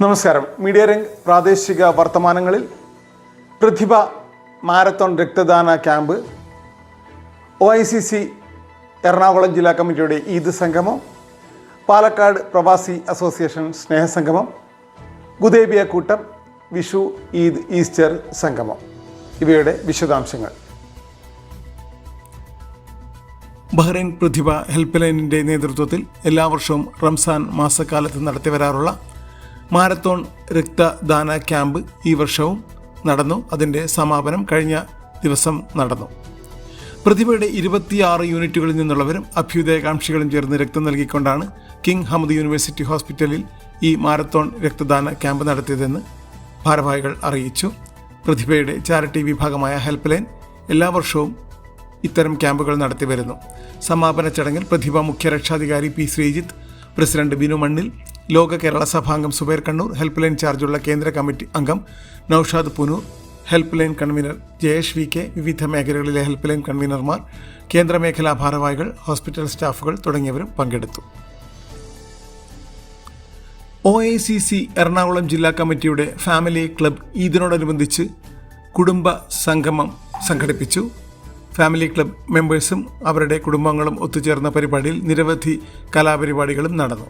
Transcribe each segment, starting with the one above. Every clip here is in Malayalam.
നമസ്കാരം. മീഡിയ രംഗ് പ്രാദേശിക വർത്തമാനങ്ങളിൽ പ്രതിഭ മാരത്തോൺ രക്തദാന ക്യാമ്പ്, OICC എറണാകുളം ജില്ലാ കമ്മിറ്റിയുടെ ഈദ് സംഗമം, പാലക്കാട് പ്രവാസി അസോസിയേഷൻ സ്നേഹസംഗമം, ഗുദേബിയ കൂട്ടം, വിഷു, ഈദ്, ഈസ്റ്റർ സംഗമം. ഇവയുടെ വിശദാംശങ്ങൾ. ബഹ്റൈൻ പ്രതിഭ ഹെൽപ്പ് ലൈനിൻ്റെ നേതൃത്വത്തിൽ എല്ലാ വർഷവും റംസാൻ മാസക്കാലത്ത് നടത്തിവരാറുള്ള മാരത്തോൺ രക്തദാന ക്യാമ്പ് ഈ വർഷവും നടന്നു. അതിൻ്റെ സമാപനം കഴിഞ്ഞ ദിവസം നടന്നു. പ്രതിഭയുടെ 26 യൂണിറ്റുകളിൽ നിന്നുള്ളവരും അഭ്യുദയകാംക്ഷികളും ചേർന്ന് രക്തം നൽകിക്കൊണ്ടാണ് കിങ് ഹമദ് യൂണിവേഴ്സിറ്റി ഹോസ്പിറ്റലിൽ ഈ മാരത്തോൺ രക്തദാന ക്യാമ്പ് നടത്തിയതെന്ന് ഭാരവാഹികൾ അറിയിച്ചു. പ്രതിഭയുടെ ചാരിറ്റി വിഭാഗമായ ഹെൽപ്പ് ലൈൻ എല്ലാ വർഷവും ഇത്തരം ക്യാമ്പുകൾ നടത്തി വരുന്നു. സമാപന ചടങ്ങിൽ പ്രതിഭ മുഖ്യ രക്ഷാധികാരി P. ശ്രീജിത്ത്, പ്രസിഡന്റ് ബിനു മണ്ണിൽ, ലോക കേരള സഭാംഗം സുബൈർ കണ്ണൂർ, ഹെൽപ്പ് ലൈൻ ചാർജുള്ള കേന്ദ്ര കമ്മിറ്റി അംഗം Naushad Punoor, help line convener Jayesh VK, വിവിധ മേഖലകളിലെ ഹെൽപ്പ് ലൈൻ കൺവീനർമാർ, കേന്ദ്ര മേഖലാ ഭാരവാഹികൾ, ഹോസ്പിറ്റൽ സ്റ്റാഫുകൾ തുടങ്ങിയവരും പങ്കെടുത്തു. OICC എറണാകുളം ജില്ലാ കമ്മിറ്റിയുടെ ഫാമിലി ക്ലബ് ഈദിനോടനുബന്ധിച്ച് കുടുംബ സംഗമം സംഘടിപ്പിച്ചു. ഫാമിലി ക്ലബ് മെമ്പേഴ്സും അവരുടെ കുടുംബങ്ങളും ഒത്തുചേർന്ന പരിപാടിയിൽ നിരവധി കലാപരിപാടികളും നടന്നു.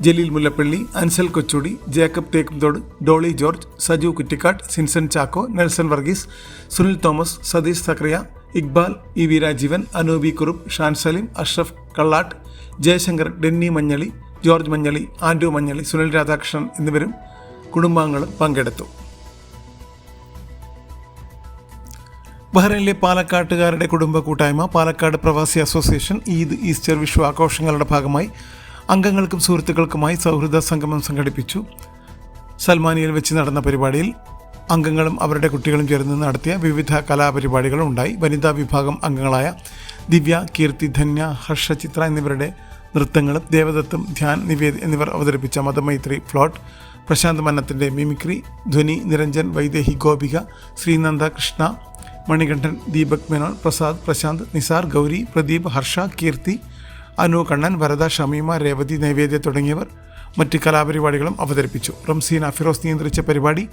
ജലീൽ മുല്ലപ്പള്ളി, അൻസൽ കൊച്ചൂടി, ജേക്കബ് തേക്കുംതോട്, ഡോളി ജോർജ്, സജു കുറ്റിക്കാട്ട്, സിൻസൺ ചാക്കോ, നെൽസൺ വർഗീസ്, സുനിൽ തോമസ്, സതീഷ് സക്രിയ, ഇക്ബാൽ, EV രാജീവൻ, അനൂപി കുറുപ്പ്, ഷാൻ സലീം, അഷ്റഫ് കള്ളാട്ട്, ജയശങ്കർ, ഡെന്നി മഞ്ഞളി, ജോർജ് മഞ്ഞളി, ആൻഡ്രു മഞ്ഞളി, സുനിൽ രാധാകൃഷ്ണൻ എന്നിവരും കുടുംബാംഗങ്ങളും പങ്കെടുത്തു. ബഹ്റൈനിലെ പാലക്കാട്ടുകാരുടെ കുടുംബ കൂട്ടായ്മ പാലക്കാട് പ്രവാസി അസോസിയേഷൻ ഈദ്, ഈസ്റ്റർ, വിഷു ആഘോഷങ്ങളുടെ ഭാഗമായി അംഗങ്ങൾക്കും സുഹൃത്തുക്കൾക്കുമായി സൗഹൃദ സംഗമം സംഘടിപ്പിച്ചു. സൽമാനിയിൽ വെച്ച് നടന്ന പരിപാടിയിൽ അംഗങ്ങളും അവരുടെ കുട്ടികളും ചേർന്ന് നടത്തിയ വിവിധ കലാപരിപാടികളും ഉണ്ടായി. വനിതാ വിഭാഗം അംഗങ്ങളായ ദിവ്യ, കീർത്തി, ധന്യ, ഹർഷ, ചിത്ര എന്നിവരുടെ നൃത്തങ്ങളും ദേവദത്തും, ധ്യാൻ, നിവേദ് എന്നിവർ അവതരിപ്പിച്ച മതമൈത്രി ഫ്ലോട്ട്, പ്രശാന്ത് മന്നത്തിൻ്റെ മിമിക്രി, ധ്വനി, നിരഞ്ജൻ, വൈദേഹി, ഗോപിക, ശ്രീനന്ദ, കൃഷ്ണ, മണികണ്ഠൻ, ദീപക് മേനോൻ, പ്രസാദ്, പ്രശാന്ത്, നിസാർ, ഗൗരി, പ്രദീപ്, ഹർഷ, കീർത്തി, അനു, കണ്ണൻ, വരദ, ഷമീമ, രേവതി, നൈവേദ്യ തുടങ്ങിയവർ മറ്റ് കലാപരിപാടികളും അവതരിപ്പിച്ചു. റംസീന ഫിറോസ് നിയന്ത്രിച്ച പരിപാടി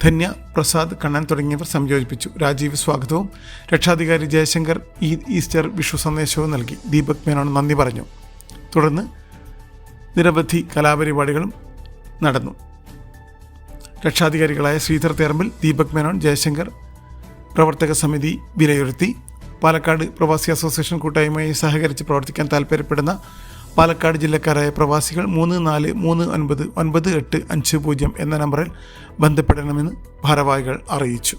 ധന്യ, പ്രസാദ്, കണ്ണൻ തുടങ്ങിയവർ സംയോജിപ്പിച്ചു. രാജീവ് സ്വാഗതവും രക്ഷാധികാരി ജയശങ്കർ ഈദ്, ഈസ്റ്റർ, വിഷു സന്ദേശവും നൽകി. ദീപക് മേനോൻ നന്ദി പറഞ്ഞു. തുടർന്ന് നിരവധി കലാപരിപാടികളും നടന്നു. രക്ഷാധികാരികളായ ശ്രീധർ തേർമ്പിൽ, ദീപക് മേനോൻ, ജയശങ്കർ പ്രവർത്തക സമിതി വിലയിരുത്തി. പാലക്കാട് പ്രവാസി അസോസിയേഷൻ കൂട്ടായ്മയെ സഹകരിച്ച് പ്രവർത്തിക്കാൻ താൽപ്പര്യപ്പെടുന്ന പാലക്കാട് ജില്ലക്കാരായ പ്രവാസികൾ 34399850 എന്ന നമ്പറിൽ ബന്ധപ്പെടണമെന്ന് ഭാരവാഹികൾ അറിയിച്ചു.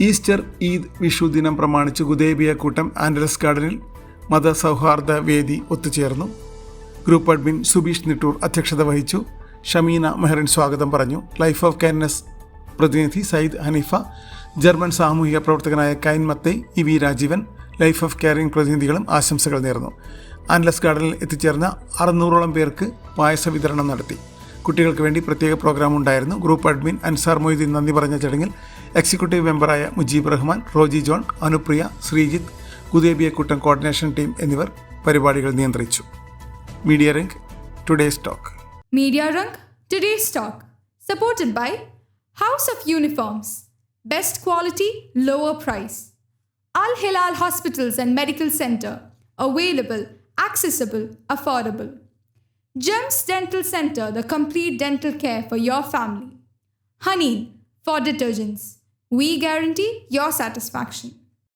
ഈസ്റ്റർ, ഈദ്, വിഷു ദിനം പ്രമാണിച്ച് ഗുദേബിയ കൂട്ടം ആൻഡലസ് ഗാർഡനിൽ മതസൗഹാർദ്ദ വേദി ഒത്തുചേർന്നു. ഗ്രൂപ്പ് അഡ്മിൻ സുബീഷ് നിട്ടൂർ അധ്യക്ഷത വഹിച്ചു. ഷമീന മെഹറിൻ സ്വാഗതം പറഞ്ഞു. ലൈഫ് ഓഫ് കൈൻഡ്നസ് പ്രതിനിധി സയ്യിദ് ഹനീഫ, ജർമ്മൻ സാമൂഹിക പ്രവർത്തകനായ Kain Mathai, EV Rajeevan, Life of Caring പ്രതിനിധികളും ആശംസകൾ നേർന്നു. ആൻഡലസ് ഗാർഡനിൽ എത്തിച്ചേർന്ന 600ഓളം പേർക്ക് പായസ വിതരണം നടത്തി. കുട്ടികൾക്ക് വേണ്ടി പ്രത്യേക പ്രോഗ്രാം ഉണ്ടായിരുന്നു. ഗ്രൂപ്പ് അഡ്മിൻ അൻസാർ മൊയ്തീൻ നന്ദി പറഞ്ഞ ചടങ്ങിൽ എക്സിക്യൂട്ടീവ് മെമ്പറായ മുജീബ് റഹ്മാൻ, റോജി ജോൺ, അനുപ്രിയ, ശ്രീജിത്ത്, ഗുദേബിയ കൂട്ടം കോർഡിനേഷൻ ടീം എന്നിവർ പരിപാടികൾ നിയന്ത്രിച്ചു. Media Rang Today's Talk. Media Rang Today's Talk, supported by House of Uniforms, best quality, lower price. Al Hilal Hospitals and Medical Center, available, accessible, affordable. Gems Dental Center, the complete dental care for your family. Honey for detergents, we guarantee your satisfaction.